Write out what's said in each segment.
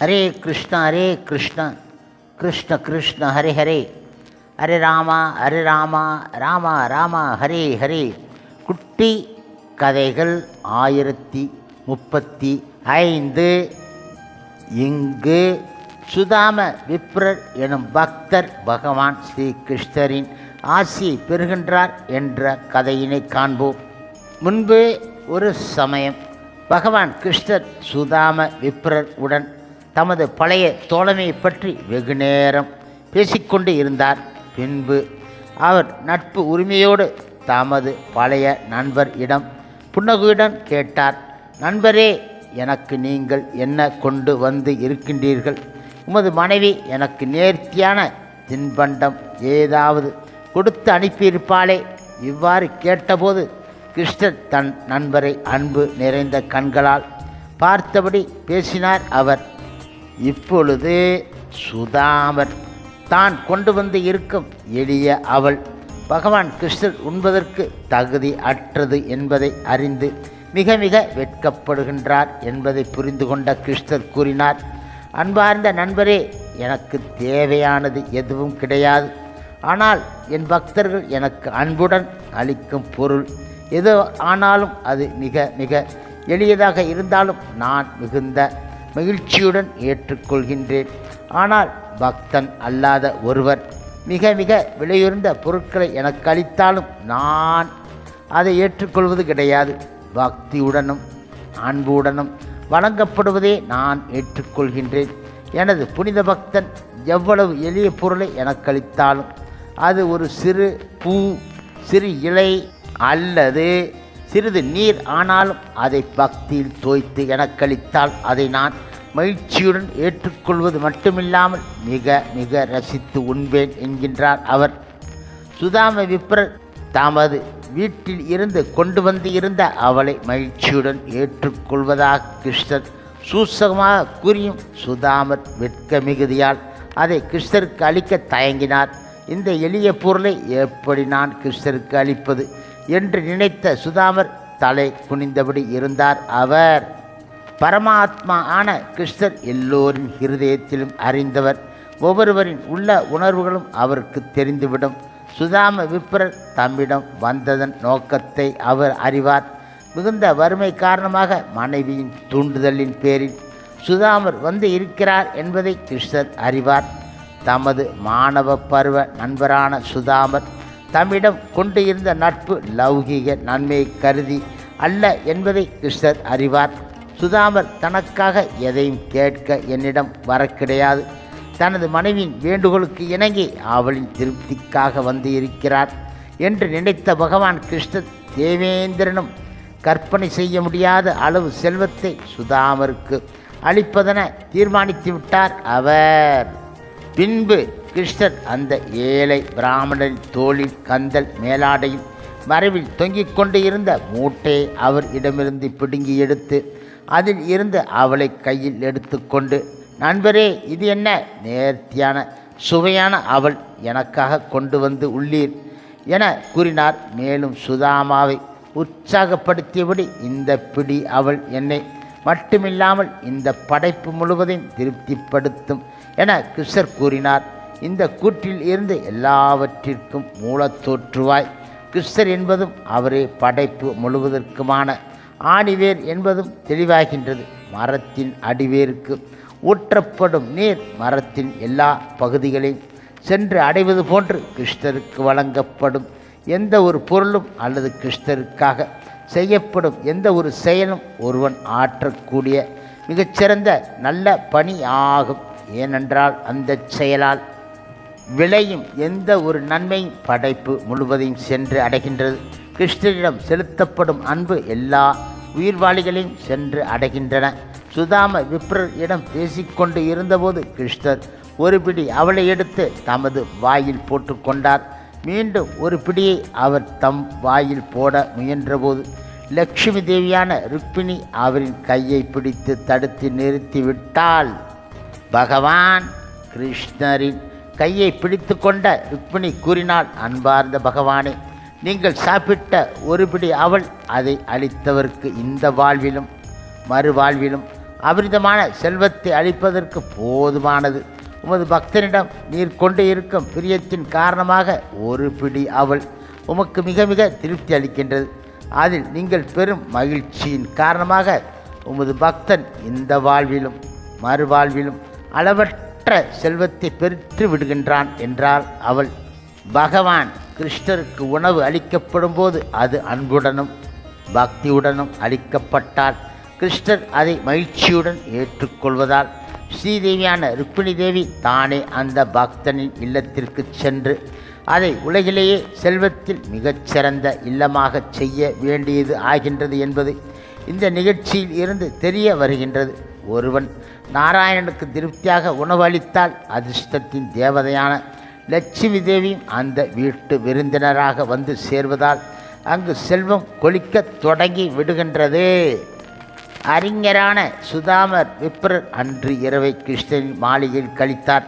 ஹரே கிருஷ்ணா கிருஷ்ண கிருஷ்ண ஹரே ஹரே, ஹரே ராமா ராமா ராமா ஹரே ஹரே. குட்டி கதைகள் 1035. இங்கு சுதாம விப்ரர் எனும் பக்தர் பகவான் ஸ்ரீ கிருஷ்ணரின் ஆசி பெறுகின்றார் என்ற கதையினை காண்போம். முன்பு ஒரு சமயம் பகவான் கிருஷ்ணர் சுதாம விப்ரர் உடன் தமது பழைய தோழமையை பற்றி வெகு நேரம் பேசிக்கொண்டு இருந்தார். பின்பு அவர் நட்பு உரிமையோடு தமது பழைய நண்பர் இடம் புன்னகையுடன் கேட்டார். நண்பரே, எனக்கு நீங்கள் என்ன கொண்டு வந்து இருக்கின்றீர்கள்? உமது மனைவி எனக்கு நேர்த்தியான தின்பண்டம் ஏதாவது கொடுத்து அனுப்பியிருப்பாளே. இவ்வாறு கேட்டபோது கிருஷ்ணர் தன் நண்பரை அன்பு நிறைந்த கண்களால் பார்த்தபடி பேசினார். அவர் இப்பொழுது சுதாமர் தான் கொண்டு வந்து இருக்கும் எளிய அவள் பகவான் கிருஷ்ணர் உண்பதற்கு தகுதி அற்றது என்பதை அறிந்து மிக மிக வெட்கப்படுகின்றார் என்பதை புரிந்து கொண்ட கிருஷ்ணர் கூறினார். அன்பார்ந்த நண்பரே, எனக்கு தேவையானது எதுவும் கிடையாது. ஆனால் என் பக்தர்கள் எனக்கு அன்புடன் அளிக்கும் பொருள் எது ஆனாலும் அது மிக மிக எளியதாக இருந்தாலும் நான் மிகுந்த மகிழ்ச்சியுடன் ஏற்றுக்கொள்கின்றேன். ஆனால் பக்தன் அல்லாத ஒருவர் மிக மிக விலையுயர்ந்த பொருட்களை எனக்கு அளித்தாலும் நான் அதை ஏற்றுக்கொள்வது கிடையாது. பக்தியுடனும் அன்புடனும் வழங்கப்படுவதே நான் ஏற்றுக்கொள்கின்றேன். எனது புனித பக்தன் எவ்வளவு எளிய பொருளை எனக்கு அளித்தாலும், அது ஒரு சிறு பூ, சிறு இலை அல்லது சிறிது நீர் ஆனாலும் அதை பக்தியில் தோய்த்து எனக்களித்தால் அதை நான் மகிழ்ச்சியுடன் ஏற்றுக்கொள்வது மட்டுமில்லாமல் மிக மிக ரசித்து உண்பேன் என்கின்றார் அவர். சுதாம விப்ரர் தமது வீட்டில் இருந்து கொண்டு வந்து இருந்த அவளை மகிழ்ச்சியுடன் ஏற்றுக்கொள்வதாக கிருஷ்ணர் சூசகமாக கூறியும் சுதாமர் வெட்க மிகுதியால் அதை கிருஷ்ணருக்கு அளிக்க தயங்கினார். இந்த எளிய பொருளை எப்படி நான் கிருஷ்ணருக்கு அளிப்பது என்று நினைத்த சுதாமர் தலை குனிந்தபடி இருந்தார். அவர் பரமாத்மா ஆன கிருஷ்ணர் எல்லோரின் ஹிருதயத்திலும் அறிந்தவர். ஒவ்வொருவரின் உள்ள உணர்வுகளும் அவருக்கு தெரிந்துவிடும். சுதாம விப்ரர் தம்மிடம் வந்ததன் நோக்கத்தை அவர் அறிவார். மிகுந்த வறுமை காரணமாக மனைவியின் தூண்டுதலின் பேரில் சுதாமர் வந்து இருக்கிறார் என்பதை கிருஷ்ணர் அறிவார். தமது மாணவ பருவ நண்பரான சுதாமர் தம்மிடம் கொண்டு இருந்த நட்பு லௌகீக நன்மையை கருதி அல்ல என்பதை கிருஷ்ணர் அறிவார். சுதாமர் தனக்காக எதையும் கேட்க என்னிடம் வர கிடையாது. தனது மனைவியின் வேண்டுகோளுக்கு இணங்கி அவளின் திருப்திக்காக வந்து இருக்கிறார் என்று நினைத்த பகவான் கிருஷ்ணர் தேவேந்திரனும் கற்பனை செய்ய முடியாத அளவு செல்வத்தை சுதாமருக்கு அளிப்பதென தீர்மானித்து விட்டார் அவர். பின்பு கிருஷ்ணர் அந்த ஏழை பிராமணரின் தோளில் கந்தல் மேலாடையும் மறைவில் தொங்கிக் கொண்டு இருந்த மூட்டையை அவர் இடமிருந்து பிடுங்கி எடுத்து அதில் இருந்து அவளை கையில் எடுத்துக்கொண்டு, நண்பரே, இது என்ன நேர்த்தியான சுவையான அவள் எனக்காக கொண்டு வந்து உள்ளீர் என கூறினார். மேலும் சுதாமாவை உற்சாகப்படுத்தியபடி, இந்த பிடி அவள் என்னை மட்டுமில்லாமல் இந்த படைப்பு முழுவதையும் திருப்திப்படுத்தும் என கிருஷ்ணர் கூறினார். இந்த கூற்றில் இருந்து எல்லாவற்றிற்கும் மூலத்தோற்றுவாய் கிருஷ்ணர் என்பதும் அவரே படைப்பு முழுவதற்குமான ஆணிவேர் என்பதும் தெளிவாகின்றது. மரத்தின் அடிவேருக்கு ஊற்றப்படும் நீர் மரத்தின் எல்லா பகுதிகளையும் சென்று அடைவது போன்று கிருஷ்ணருக்கு வழங்கப்படும் எந்த ஒரு பொருளும் அல்லது கிருஷ்ணருக்காக செய்யப்படும் எந்த ஒரு செயலும் ஒருவன் ஆற்றக்கூடிய மிகச்சிறந்த நல்ல பணி ஆகும். ஏனென்றால் அந்த செயலால் விளையும் எந்த ஒரு நன்மையும் படைப்பு முழுவதையும் சென்று அடைகின்றது. கிருஷ்ணரிடம் செலுத்தப்படும் அன்பு எல்லா உயிர்வாளிகளையும் சென்று அடைகின்றன. சுதாம விப்ரர் இடம் பேசிக்கொண்டு இருந்தபோது கிருஷ்ணர் ஒரு பிடி அவளை எடுத்து தமது வாயில் போட்டுக்கொண்டார். மீண்டும் ஒரு பிடியை அவர் தம் வாயில் போட முயன்றபோது லக்ஷ்மி தேவியான ருக்மிணி அவரின் கையை பிடித்து தடுத்து நிறுத்திவிட்டாள். பகவான் கிருஷ்ணரின் கையை பிடித்து கொண்ட ருக்மிணி கூறினாள், அன்பார்ந்த பகவானே, நீங்கள் சாப்பிட்ட ஒரு பிடி அவள் அதை அளித்தவருக்கு இந்த வாழ்விலும் மறுவாழ்விலும் அபரிதமான செல்வத்தை அளிப்பதற்கு போதுமானது. உமது பக்தனிடம் நீர் கொண்டு இருக்கும் பிரியத்தின் காரணமாக ஒரு பிடி அவள் உமக்கு மிக மிக திருப்தி அளிக்கின்றது. அதில் நீங்கள் பெறும் மகிழ்ச்சியின் காரணமாக உமது பக்தன் இந்த வாழ்விலும் மறுவாழ்விலும் அளவற்ற செல்வத்தை பெற்று விடுகின்றான் என்றால் அவள். பகவான் கிருஷ்ணருக்கு உணவு அளிக்கப்படும் போது அது அன்புடனும் பக்தியுடனும் அளிக்கப்பட்டால் கிருஷ்ணர் அதை மகிழ்ச்சியுடன் ஏற்றுக்கொள்வதால் ஸ்ரீதேவியான ருக்மிணி தேவி தானே அந்த பக்தனின் இல்லத்திற்கு சென்று அதை உலகிலேயே செல்வத்தில் மிகச்சிறந்த இல்லமாக செய்ய வேண்டியது ஆகின்றது என்பது இந்த நிகழ்ச்சியில் இருந்து தெரிய வருகின்றது. ஒருவன் நாராயணனுக்கு திருப்தியாக உணவு அளித்தால் அதிர்ஷ்டத்தின் தேவதையான லட்சுமி தேவியும் அந்த வீட்டு விருந்தினராக வந்து சேர்வதால் அங்கு செல்வம் கொளிக்க தொடங்கி விடுகின்றது. அறிஞரான சுதாமர் விப்ரர் அன்று இரவை கிருஷ்ணனின் மாளிகையில் கழித்தார்.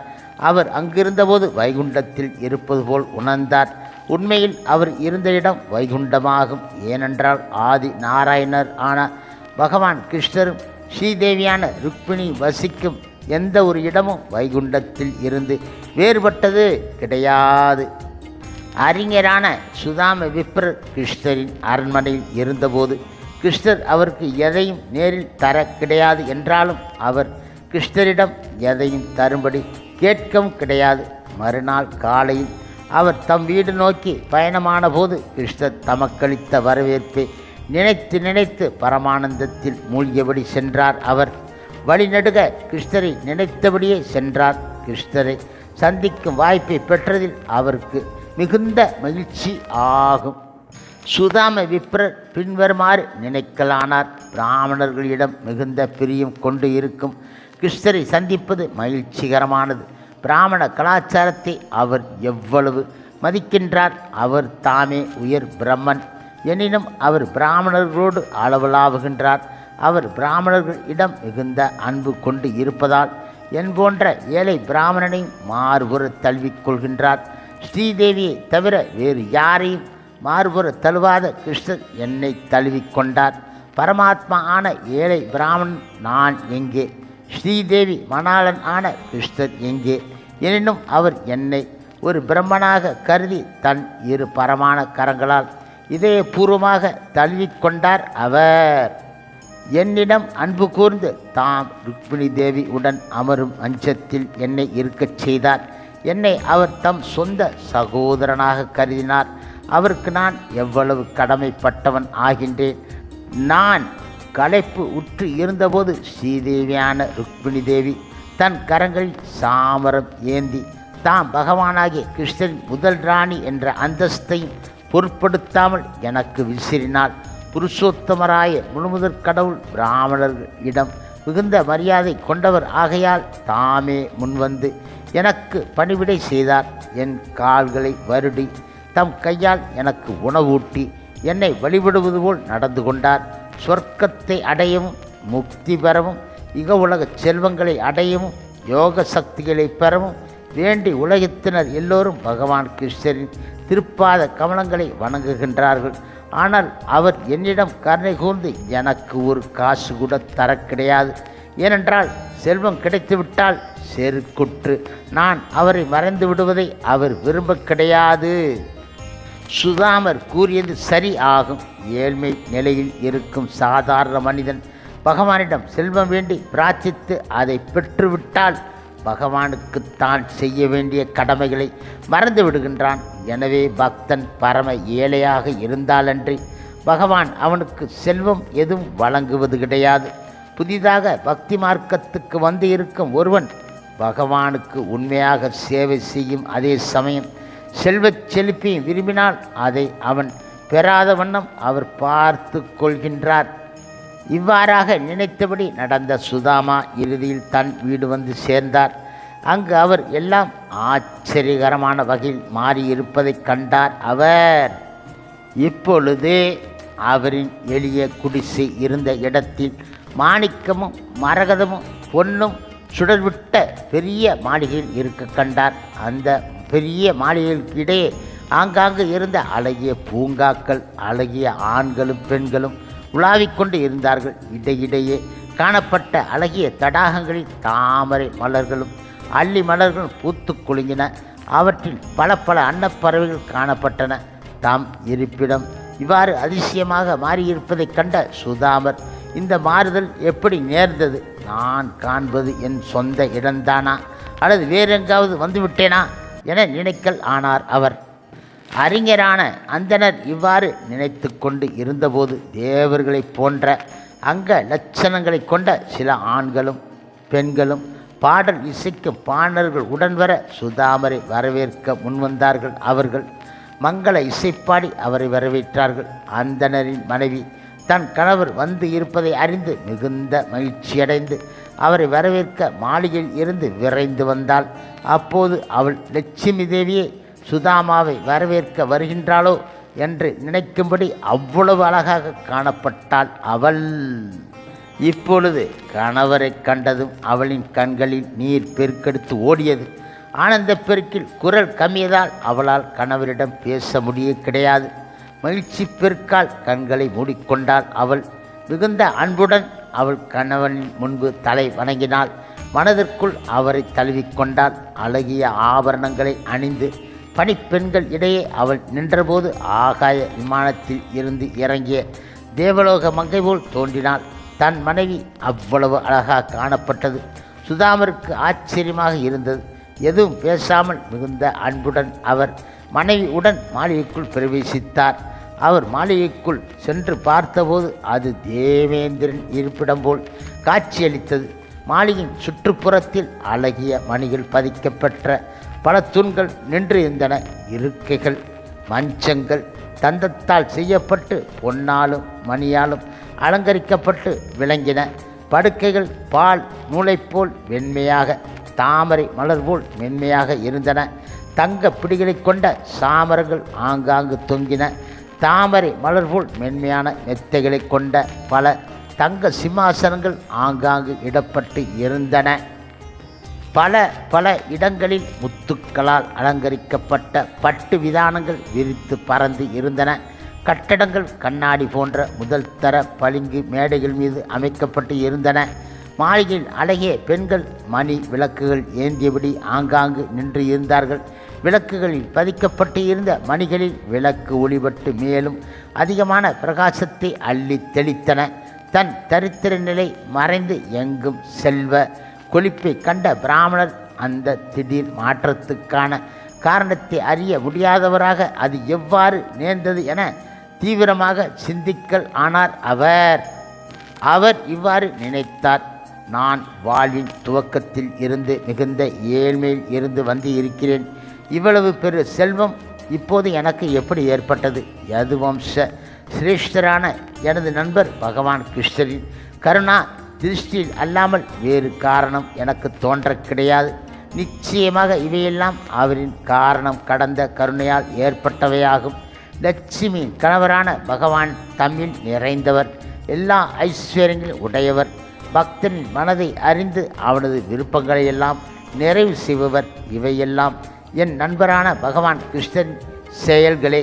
அவர் அங்கிருந்தபோது வைகுண்டத்தில் இருப்பது போல் உணர்ந்தார். உண்மையில் அவர் இருந்த இடம் வைகுண்டமாகும். ஏனென்றால் ஆதி நாராயணர் ஆன பகவான் கிருஷ்ணரும் ஸ்ரீதேவியான ருக்மிணி வசிக்கும் எந்த ஒரு இடமும் வைகுண்டத்தில் இருந்து வேறுபட்டது கிடையாது. அறிஞரான சுதாம விப்ரர் கிருஷ்ணரின் அரண்மனையில் இருந்தபோது கிருஷ்ணர் அவருக்கு எதையும் நேரில் தர கிடையாது என்றாலும் அவர் கிருஷ்ணரிடம் எதையும் தரும்படி கேட்கவும் கிடையாது. மறுநாள் காலையில் அவர் தம் வீடு நோக்கி பயணமான போது கிருஷ்ணர் தமக்களித்த வரவேற்பை நினைத்து நினைத்து பரமானந்தத்தில் மூழ்கியபடி சென்றார். அவர் வழிநடுக கிருஷ்ணரை நினைத்தபடியே சென்றார். கிருஷ்ணரை சந்திக்கும் வாய்ப்பை பெற்றதில் அவருக்கு மிகுந்த மகிழ்ச்சி ஆகும். சுதாம விப்ரர் பின்வருமாறு நினைக்கலானார். பிராமணர்களிடம் மிகுந்த பிரியம் கொண்டு இருக்கும் கிருஷ்ணரை சந்திப்பது மகிழ்ச்சிகரமானது. பிராமண கலாச்சாரத்தை அவர் எவ்வளவு மதிக்கின்றார். அவர் தாமே உயர் பிரம்மன். எனினும் அவர் பிராமணர்களோடு அளவலாவுகின்றார். அவர் பிராமணர்களிடம் மிகுந்த அன்பு கொண்டு இருப்பதால் என் போன்ற ஏழை பிராமணனையும் மார்புற தழுவிக்கொள்கின்றார். ஸ்ரீதேவியை தவிர வேறு யாரையும் மார்புற தழுவாத கிருஷ்ணர் என்னை தழுவிக்கொண்டார். பரமாத்மா ஆன ஏழை பிராமணன் நான் எங்கே? ஸ்ரீதேவி மணாளன் ஆன கிருஷ்ணர் எங்கே? எனினும் அவர் என்னை ஒரு பிரம்மனாக கருதி தன் இரு பரமான கரங்களால் இதயபூர்வமாக தழுவிக்கொண்டார். அவர் என்னிடம் அன்பு கூர்ந்து தாம் ருக்மிணி தேவி உடன் அமரும் அஞ்சத்தில் என்னை இருக்கச் செய்தார். என்னை அவர் தம் சொந்த சகோதரனாக கருதினார். அவருக்கு நான் எவ்வளவு கடமைப்பட்டவன் ஆகின்றேன். நான் களைப்பு உற்று இருந்தபோது ஸ்ரீதேவியான ருக்மிணி தேவி தன் கரங்களில் சாமரம் ஏந்தி தாம் பகவானாகிய கிருஷ்ணரின் முதல் ராணி என்ற அந்தஸ்தையும் பொருட்படுத்தாமல் எனக்கு விசிறினாள். புருஷோத்தமராய முழுமுதற் கடவுள் பிராமணர்களிடம் மிகுந்த மரியாதை கொண்டவர் ஆகையால் தாமே முன்வந்து எனக்கு பணிவிடை செய்தார். என் கால்களை வருடி தம் கையால் எனக்கு உணவூட்டி என்னை வழிபடுவது போல் நடந்து கொண்டார். சொர்க்கத்தை அடையவும் முக்தி பெறவும் இக உலக செல்வங்களை அடையவும் யோக சக்திகளை பெறவும் வேண்டி உலகத்தினர் எல்லோரும் பகவான் கிருஷ்ணரின் திருப்பாத கமலங்களை வணங்குகின்றார்கள். ஆனால் அவர் என்னிடம் கருணை கூர்ந்து எனக்கு ஒரு காசு கூட தர கிடையாது. ஏனென்றால் செல்வம் கிடைத்துவிட்டால் செருக்குற்று நான் அவரை மறைந்து விடுவதை அவர் விரும்ப கிடையாது. சுதாமர் கூறியது சரி ஆகும். ஏழ்மை நிலையில் இருக்கும் சாதாரண மனிதன் பகவானிடம் செல்வம் வேண்டி பிரார்த்தித்து அதை பெற்றுவிட்டால் பகவானுக்கு தான் செய்ய வேண்டிய கடமைகளை மறந்து விடுகின்றான். எனவே பக்தன் பரம ஏழையாக இருந்தாலன்றி பகவான் அவனுக்கு செல்வம் எதுவும் வழங்குவது கிடையாது. புதிதாக பக்தி மார்க்கத்துக்கு வந்து இருக்கும் ஒருவன் பகவானுக்கு உண்மையாக சேவை செய்யும் அதே சமயம் செல்வச் செழிப்பையும் விரும்பினால் அதை அவன் பெறாத வண்ணம் அவர் பார்த்து கொள்கின்றார். இவ்வாறாக நினைத்தபடி நடந்த சுதாமா இறுதியில் தன் வீடு வந்து சேர்ந்தார். அங்கு அவர் எல்லாம் ஆச்சரியகரமான வகையில் மாறியிருப்பதைக் கண்டார். அவர் இப்பொழுது அவரின் எளிய குடிசை இருந்த இடத்தில் மாணிக்கமும் மரகதமும் பொன்னும் சுடர்விட்ட பெரிய மாளிகையில் இருக்க கண்டார். அந்த பெரிய மாளிகைகளுக்கு இடையே ஆங்காங்கு இருந்த அழகிய பூங்காக்கள், அழகிய ஆண்களும் பெண்களும் உலாவிக்கொண்டு இருந்தார்கள். இடையிடையே காணப்பட்ட அழகிய தடாகங்களில் தாமரை மலர்களும் அல்லி மலர்களும் பூத்து குலுங்கின. அவற்றில் பல பல அன்னப்பறவைகள் காணப்பட்டன. தாம் இருப்பிடம் இவ்வாறு அதிசயமாக மாறியிருப்பதைக் கண்ட சுதாமர், இந்த மாறுதல் எப்படி நேர்ந்தது? நான் காண்பது என் சொந்த இடம்தானா அல்லது வேறெங்காவது வந்துவிட்டேனா என நினைக்கல் ஆனார் அவர். அறிஞரான அந்தணர் இவ்வாறு நினைத்து கொண்டு இருந்தபோது தேவர்களைப் போன்ற அங்க லட்சணங்களை கொண்ட சில ஆண்களும் பெண்களும் பாடல் இசைக்கும் பாணர்கள் உடன்வர சுதாமரை வரவேற்க முன்வந்தார்கள். அவர்கள் மங்கள இசைப்பாடி அவரை வரவேற்றார்கள். அந்தணரின் மனைவி தன் கணவர் வந்து இருப்பதை அறிந்து மிகுந்த மகிழ்ச்சியடைந்து அவரை வரவேற்க மாளிகையில் இருந்து விரைந்து வந்தாள். அப்போது அவள் லட்சுமி தேவியை சுதாமாவை வரவேற்க வருகின்றாளோ என்று நினைக்கும்படி அவ்வளவு அழகாக காணப்பட்டாள் அவள். இப்பொழுது கணவரை கண்டதும் அவளின் கண்களில் நீர் பெருக்கெடுத்து ஓடியது. ஆனந்த பெருக்கில் குரல் கம்மியதால் அவளால் கணவரிடம் பேச முடிய கிடையாது. மகிழ்ச்சி பெருக்கால் கண்களை மூடிக்கொண்டாள் அவள். மிகுந்த அன்புடன் அவள் கணவனின் முன்பு தலை வணங்கினாள். மனதிற்குள் அவரை தழுவிக்கொண்டாள். அழகிய ஆபரணங்களை அணிந்து பணிப்பெண்கள் இடையே அவள் நின்றபோது ஆகாய விமானத்தில் இருந்து இறங்கிய தேவலோக மங்கை போல் தோன்றினாள். தன் மனைவி அவ்வளவு அழகாக காணப்பட்டது. சுதாமருக்கு ஆச்சரியமாக இருந்தது. எதுவும் பேசாமல் மிகுந்த அன்புடன் அவர் மனைவியுடன் மாளிகைக்குள் பிரவேசித்தார். அவர் மாளிகைக்குள் சென்று பார்த்தபோது அது தேவேந்திரன் இருப்பிடம் போல் காட்சியளித்தது. மாளிகையின் சுற்றுப்புறத்தில் அழகிய மணிகள் பதிக்கப்பெற்ற பல தூண்கள் நின்று இருந்தன. இருக்கைகள் மஞ்சங்கள் தந்தத்தால் செய்யப்பட்டு பொன்னாலும் மணியாலும் அலங்கரிக்கப்பட்டு விளங்கின. படுக்கைகள் பால் நூலைப்போல் வெண்மையாக, தாமரை மலர் போல் மென்மையாக இருந்தன. தங்க பிடிகளை கொண்ட சாமரங்கள் ஆங்காங்கு தொங்கின. தாமரை மலர் போல் மென்மையான மெத்தைகளை கொண்ட பல தங்க சிம்மாசனங்கள் ஆங்காங்கு இடப்பட்டு இருந்தன. பல பல இடங்களில் முத்துக்களால் அலங்கரிக்கப்பட்ட பட்டு விதானங்கள் விரித்து பறந்து இருந்தன. கட்டடங்கள் கண்ணாடி போன்ற முதல் தர பளிங்கு மேடைகள் மீது அமைக்கப்பட்டு இருந்தன. மாளிகையில் அழகிய பெண்கள் மணி விளக்குகள் ஏந்தியபடி ஆங்காங்கு நின்று இருந்தார்கள். விளக்குகளில் பதிக்கப்பட்டு இருந்த மணிகளில் விளக்கு ஒளிபட்டு மேலும் அதிகமான பிரகாசத்தை அள்ளி தெளித்தன. தன் தரித்திர நிலை மறைந்து எங்கும் செல்வ கொழிப்பை கண்ட பிராமணர் அந்த திடீர் மாற்றத்துக்கான காரணத்தை அறிய முடியாதவராக அது எவ்வாறு நேர்ந்தது என தீவிரமாக சிந்திக்கல் ஆனார் அவர். அவர் இவ்வாறு நினைத்தார். நான் வாழ்வின் துவக்கத்தில் இருந்து மிகுந்த ஏழ்மையில் இருந்து வந்து இருக்கிறேன். இவ்வளவு பெரு செல்வம் இப்போது எனக்கு எப்படி ஏற்பட்டது? யதுவம்ச சிரேஷ்டரான எனது நண்பர் பகவான் கிருஷ்ணரின் கருணா திருஷ்டியில் அல்லாமல் வேறு காரணம் எனக்கு தோன்ற கிடையாது. நிச்சயமாக இவையெல்லாம் அவரின் காரணம் கடந்த கருணையால் ஏற்பட்டவையாகும். லட்சுமியின் கணவரான பகவான் தம்மில் நிறைந்தவர், எல்லா ஐஸ்வர்யங்களும் உடையவர், பக்தனின் மனதை அறிந்து அவனது விருப்பங்களை எல்லாம் நிறைவு செய்பவர். இவையெல்லாம் என் நண்பரான பகவான் கிருஷ்ணன் செயல்களே.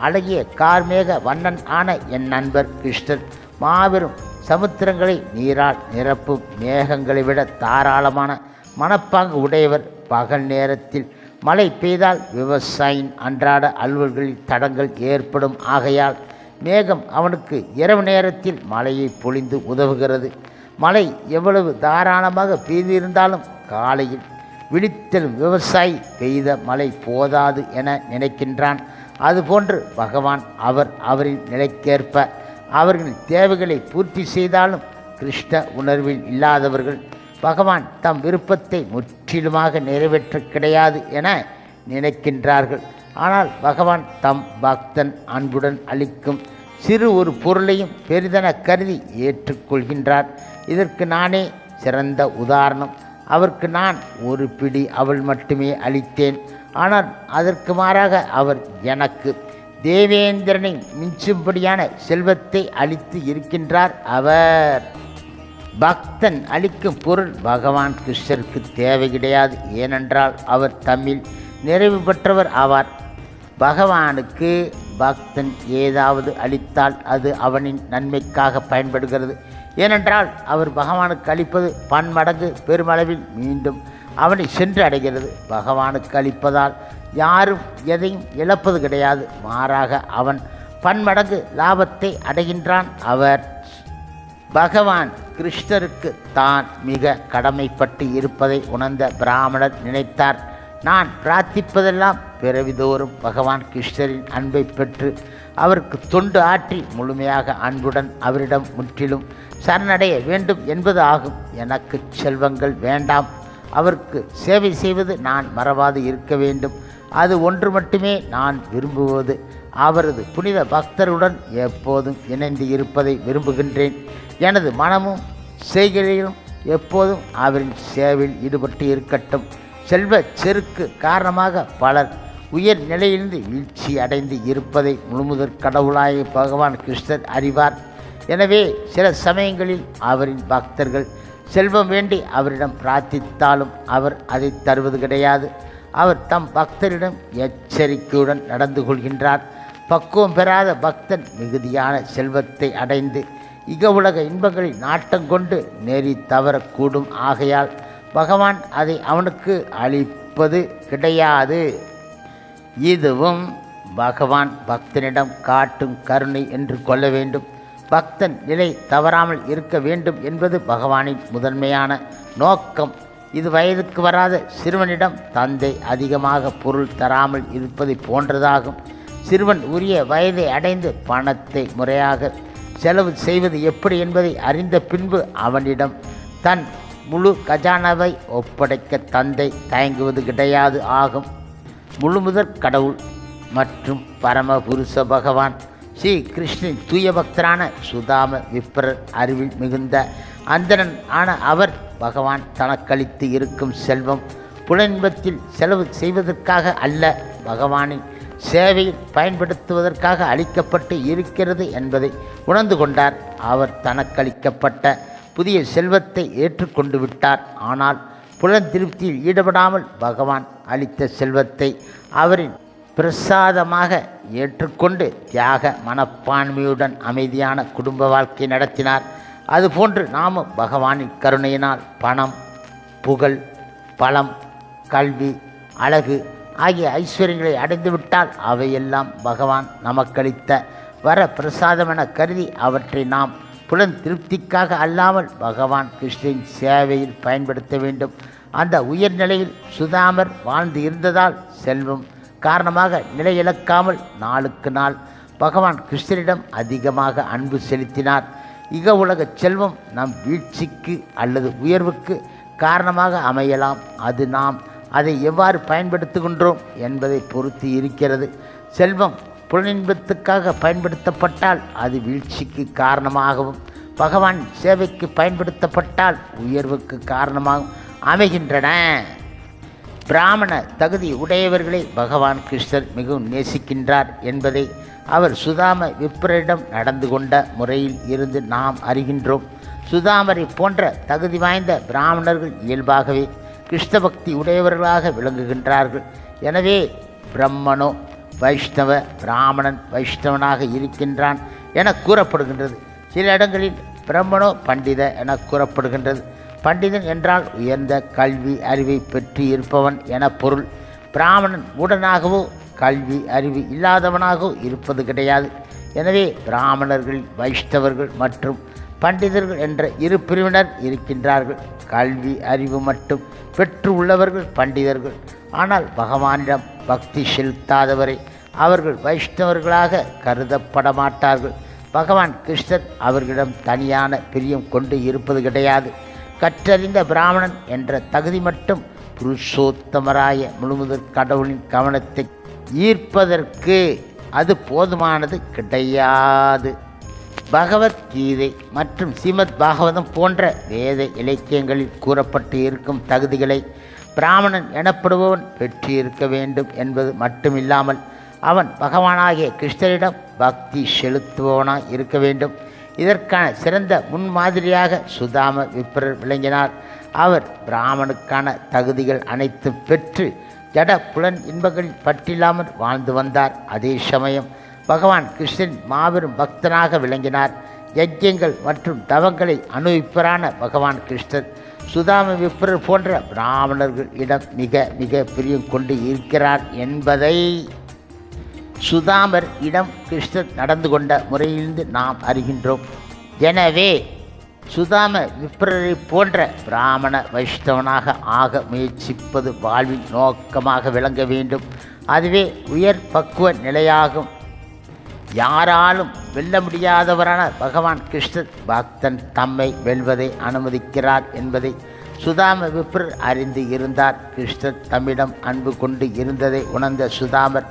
அழகிய கார்மேக வண்ணன் ஆன என் நண்பர் கிருஷ்ணர் மாபெரும் சமுத்திரங்களை நீரால் நிரப்பும் மேகங்களை விட தாராளமான மனப்பாங்கு உடையவர். பகல் நேரத்தில் மழை பெய்தால் விவசாயியின் அன்றாட அலுவல்களில் தடங்கள் ஏற்படும். ஆகையால் மேகம் அவனுக்கு இரவு நேரத்தில் மழையை பொழிந்து உதவுகிறது. மழை எவ்வளவு தாராளமாக பெய்திருந்தாலும் காலையில் விழித்தெழும் விவசாயி பெய்த மழை போதாது என நினைக்கின்றான். அதுபோன்று பகவான் அவரின் நிலைக்கேற்ப அவர்களின் தேவைகளை பூர்த்தி செய்தாலும் கிருஷ்ண உணர்வில் இல்லாதவர்கள் பகவான் தம் விருப்பத்தை முற்றிலுமாக நிறைவேற்ற கிடையாது என நினைக்கின்றார்கள். ஆனால் பகவான் தம் பக்தன் அன்புடன் அளிக்கும் சிறு ஒரு பொருளையும் பெரிதென கருதி ஏற்றுக்கொள்கின்றார். இதற்கு நானே சிறந்த உதாரணம். அவருக்கு நான் ஒரு பிடி அவள் மட்டுமே அளித்தேன். ஆனால் அதற்கு மாறாக அவர் எனக்கு தேவேந்திரனை மிஞ்சும்படியான செல்வத்தை அளித்து இருக்கின்றார். அவர் பக்தன் அளிக்கும் பொருள் பகவான் கிருஷ்ணருக்கு தேவை கிடையாது. ஏனென்றால் அவர் தம்மில் நிறைவு பெற்றவர் ஆவார். பகவானுக்கு பக்தன் ஏதாவது அளித்தால் அது அவனின் நன்மைக்காக பயன்படுகிறது ஏனென்றால் அவர் பகவானுக்கு அளிப்பது பன்மடங்கு பெருமளவில் மீண்டும் அவனை சென்று அடைகிறது. பகவானுக்கு அளிப்பதால் யாரும் எதையும் இழப்பது கிடையாது, மாறாக அவன் பன்மடங்கு லாபத்தை அடைகின்றான். அவர் பகவான் கிருஷ்ணருக்கு தான் மிக கடமைப்பட்டு இருப்பதை உணர்ந்த பிராமணர் நினைத்தார், நான் பிரார்த்திப்பதெல்லாம் பிறவிதோறும் பகவான் கிருஷ்ணரின் அன்பை பெற்று அவருக்கு தொண்டு ஆற்றி முழுமையாக அன்புடன் அவரிடம் முற்றிலும் சரணடைய வேண்டும் என்பது ஆகும். எனக்கு செல்வங்கள் வேண்டாம், அவருக்கு சேவை செய்வது நான் மறவாது இருக்க வேண்டும். அது ஒன்று மட்டுமே நான் விரும்புவது, அவரது புனித பக்தருடன் எப்போதும் இணைந்து இருப்பதை விரும்புகின்றேன். எனது மனமும் செய்கையிலும் எப்போதும் அவரின் சேவையில் ஈடுபட்டு இருக்கட்டும். செல்வ செருக்கு காரணமாக பலர் உயர் நிலையிலிருந்து வீழ்ச்சி அடைந்து இருப்பதை முழுமுதற் கடவுளாய பகவான் கிருஷ்ணர் அறிவார். எனவே சில சமயங்களில் அவரின் பக்தர்கள் செல்வம் வேண்டி அவரிடம் பிரார்த்தித்தாலும் அவர் அதை தருவது கிடையாது. அவர் தம் பக்தரிடம் எச்சரிக்கையுடன் நடந்து கொள்கின்றார். பக்குவம் பெறாத பக்தன் மிகுதியான செல்வத்தை அடைந்து இக உலக இன்பங்களில் நாட்டம் கொண்டு நெறி தவறக்கூடும். ஆகையால் பகவான் அதை அவனுக்கு அளிப்பது கிடையாது. இதுவும் பகவான் பக்தனிடம் காட்டும் கருணை என்று கொள்ள வேண்டும். பக்தன் நிலை தவறாமல் இருக்க வேண்டும் என்பது பகவானின் முதன்மையான நோக்கம். இது வயதுக்கு வராத சிறுவனிடம் தந்தை அதிகமாக பொருள் தராமல் இருப்பதை போன்றதாகும். சிறுவன் உரிய வயதை அடைந்து பணத்தை முறையாக செலவு செய்வது எப்படி என்பதை அறிந்த பின்பு அவனிடம் தன் முழு கஜானாவை ஒப்படைக்க தந்தை தயங்குவது கிடையாது ஆகும். முழுமுதற் கடவுள் மற்றும் பரமபுருஷ பகவான் ஸ்ரீ கிருஷ்ணன் தூய பக்தரான சுதாம விப்ரர் அறிவில் மிகுந்த அந்தணன் ஆன அவர் பகவான் தனக்களித்து இருக்கும் செல்வம் புலன்பத்தில் செலவு செய்வதற்காக அல்ல, பகவானின் சேவையில் பயன்படுத்துவதற்காக அளிக்கப்பட்டு இருக்கிறது என்பதை உணர்ந்து கொண்டார். அவர் தனக்களிக்கப்பட்ட புதிய செல்வத்தை ஏற்றுக்கொண்டு விட்டார். ஆனால் புலன் திருப்தியில் ஈடுபடாமல் பகவான் அளித்த செல்வத்தை அவரின் பிரசாதமாக ஏற்றுக்கொண்டு தியாக மனப்பான்மையுடன் அமைதியான குடும்ப வாழ்க்கை நடத்தினார். அதுபோன்று நாமும் பகவானின் கருணையினால் பணம், புகழ், பலம், கல்வி, அழகு ஆகிய ஐஸ்வர்யங்களை அடைந்துவிட்டால் அவையெல்லாம் பகவான் நமக்களித்த வர பிரசாதம் என கருதி அவற்றை நாம் புலன் திருப்திக்காக அல்லாமல் பகவான் கிருஷ்ணரின் சேவையில் பயன்படுத்த வேண்டும். அந்த உயர்நிலையில் சுதாமர் வாழ்ந்து இருந்ததால் செல்வம் காரணமாக நிலை இழக்காமல் நாளுக்கு நாள் பகவான் கிருஷ்ணரிடம் அதிகமாக அன்பு செலுத்தினார். இக உலக செல்வம் நம் வீழ்ச்சிக்கு அல்லது உயர்வுக்கு காரணமாக அமையலாம். அது நாம் அதை எவ்வாறு பயன்படுத்துகின்றோம் என்பதை பொறுத்து இருக்கிறது. செல்வம் புலனின்பத்துக்காக பயன்படுத்தப்பட்டால் அது வீழ்ச்சிக்கு காரணமாகவும், பகவான் சேவைக்கு பயன்படுத்தப்பட்டால் உயர்வுக்கு காரணமாகவும் அமைகின்றன. பிராமண தகுதி உடையவர்களை பகவான் கிருஷ்ணர் மிகவும் நேசிக்கின்றார் என்பதை அவர் சுதாம விப்ரரிடம் நடந்து கொண்ட முறையில் இருந்து நாம் அறிகின்றோம். சுதாமரை போன்ற தகுதி வாய்ந்த பிராமணர்கள் இயல்பாகவே கிருஷ்ண பக்தி உடையவர்களாக விளங்குகின்றார்கள். எனவே பிரம்மனோ வைஷ்ணவ, பிராமணன் வைஷ்ணவனாக இருக்கின்றான் என கூறப்படுகின்றது. சில இடங்களில் பிரம்மனோ பண்டித என கூறப்படுகின்றது. பண்டிதன் என்றால் உயர்ந்த கல்வி அறிவை பெற்று இருப்பவன் என பொருள். பிராமணன் மூடனாகவோ கல்வி அறிவு இல்லாதவனாகவோ இருப்பது கிடையாது. எனவே பிராமணர்கள், வைஷ்ணவர்கள் மற்றும் பண்டிதர்கள் என்ற இரு பிரிவினர் இருக்கின்றார்கள். கல்வி அறிவு மட்டும் பெற்று உள்ளவர்கள் பண்டிதர்கள். ஆனால் பகவானிடம் பக்தி செலுத்தாதவரை அவர்கள் வைஷ்ணவர்களாக கருதப்பட மாட்டார்கள். பகவான் கிருஷ்ணர் அவர்களிடம் தனியான பிரியம் கொண்டு இருப்பது கிடையாது. கற்றறிந்த பிராமணன் என்ற தகுதி மட்டும் புருஷோத்தமராய முழுமுதற் கடவுளின் கவனத்தை ஈர்ப்பதற்கு அது போதுமானது கிடையாது. பகவத்கீதை மற்றும் ஸ்ரீமத் பாகவதம் போன்ற வேத இலக்கியங்களில் கூறப்பட்டு இருக்கும் தகுதிகளை பிராமணன் எனப்படுபவன் பெற்று இருக்க வேண்டும் என்பது மட்டுமில்லாமல் அவன் பகவானாகிய கிருஷ்ணரிடம் பக்தி செலுத்துபவனாய் இருக்க வேண்டும். இதற்கான சிறந்த முன்மாதிரியாக சுதாம விப்ரர் விளங்கினார். அவர் பிராமணுக்கான தகுதிகள் அனைத்தும் பெற்று ஜட புலன் இன்பங்களில் பற்றில்லாமல் வாழ்ந்து வந்தார். அதே சமயம் பகவான் கிருஷ்ணன் மாபெரும் பக்தனாக விளங்கினார். யஜ்யங்கள் மற்றும் தவங்களை அனுபவிப்பரான பகவான் கிருஷ்ணர் சுதாம விப்ரர் போன்ற பிராமணர்களிடம் மிக மிக பிரியம் கொண்டு இருக்கிறார் என்பதை சுதாமர் இடம் கிருஷ்ணர் நடந்து கொண்ட முறையிலிருந்து நாம் அறிகின்றோம். எனவே சுதாம விப்ரரை போன்ற பிராமண வைஷ்ணவனாக ஆக முயற்சிப்பது வாழ்வின் நோக்கமாக விளங்க வேண்டும். அதுவே உயர் பக்குவ நிலையாகும். யாராலும் வெல்ல முடியாதவரான பகவான் கிருஷ்ணர் பக்தன் தம்மை வெல்வதை அனுமதிக்கிறார் என்பதை சுதாம விப்ரர் அறிந்து இருந்தார். கிருஷ்ணர் தம்மிடம் அன்பு கொண்டு இருந்ததை உணர்ந்த சுதாமர்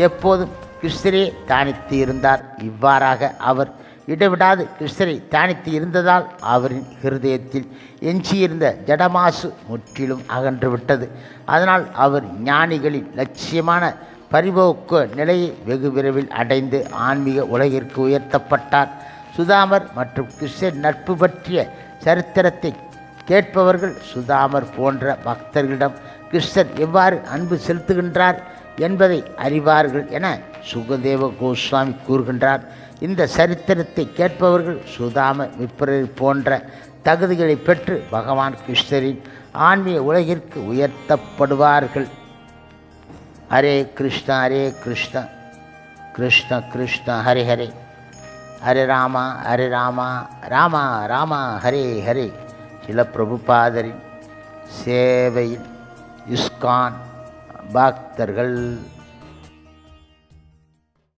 எப்போதும் கிருஷ்ணரே தியானித்து இருந்தார். இவ்வாறாக அவர் இடைவிடாது கிருஷ்ணரை தியானித்து இருந்ததால் அவரின் ஹிருதயத்தில் எஞ்சியிருந்த ஜடமாசு முற்றிலும் அகன்றுவிட்டது. அதனால் அவர் ஞானிகளின் லட்சியமான பரிபோக்கு நிலையை வெகு விரைவில் அடைந்து ஆன்மீக உலகிற்கு உயர்த்தப்பட்டார். சுதாமர் மற்றும் கிருஷ்ணர் நட்பு பற்றிய சரித்திரத்தை கேட்பவர்கள் சுதாமர் போன்ற பக்தர்களிடம் கிருஷ்ணர் எவ்வாறு அன்பு செலுத்துகின்றார் என்பதை அறிவார்கள் என சுகதேவ கோஸ்வாமி கூறுகின்றார். இந்த சரித்திரத்தை கேட்பவர்கள் சுதாம விப்ரர் போன்ற தகுதிகளை பெற்று பகவான் கிருஷ்ணரின் ஆன்மீக உலகிற்கு உயர்த்தப்படுவார்கள். ஹரே கிருஷ்ணா கிருஷ்ண கிருஷ்ண ஹரே ஹரே, ஹரே ராமா ராமா ராமா ஹரே ஹரே. சில பிரபுபாதரின் சேவையில் இஸ்கான் பக்தர்கள்